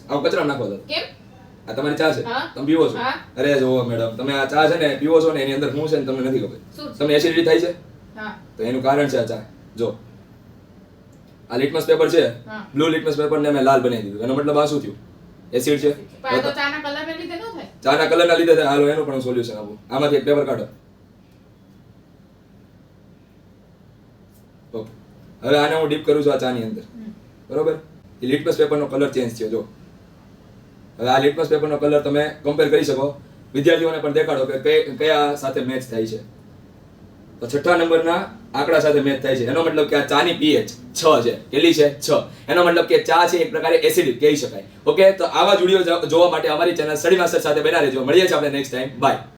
આવું કચરા નાખો છો કેમ? આ તમારી ચા છે હા. તમે પીવો છો હા. અરે જો મેડમ તમે આ ચા છે ને પીવો છો ને એની અંદર શું છે ને તમને નથી ખબર શું? તમને એસિડિટી થાય છે હા. તો એનું કારણ છે આ ચા જો આ લિટમસ પેપર છે હા. બ્લુ લિટમસ પેપર ને મેં લાલ બનાવી દીધું એનો મતલબ આ શું થયું એસિડ છે પણ આ તો ચાના કલરને લીધે ન થાય. ચાના કલરના લીધે થાય. હાલો એનું પણ સોલ્યુશન આપું આમાંથી એક પેપર કાઢો ઓકે હવે આને હું ડીપ કરું છું આ ચાની અંદર બરોબર એ લિટમસ પેપરનો કલર ચેન્જ થયો જો હવે આ લિટમસ પેપરનો કલર તમે કમ્પેર કરી શકો વિદ્યાર્થીઓને પણ દેખાડો કે કયા સાથે મેચ થાય છે તો છઠ્ઠા નંબરના આંકડા સાથે મેચ થાય છે એનો મતલબ કે આ ચાની pH 6 છે કેટલી છે 6 એનો મતલબ કે ચા છે એક પ્રકારે એસિડિક કહી શકાય ઓકે તો આવા જ વિડિયો જોવા માટે અમારી ચેનલ સ્ટડી માસ્ટર સાથે બના રહેજો મળીએ છીએ આપણે નેક્સ્ટ ટાઈમ બાય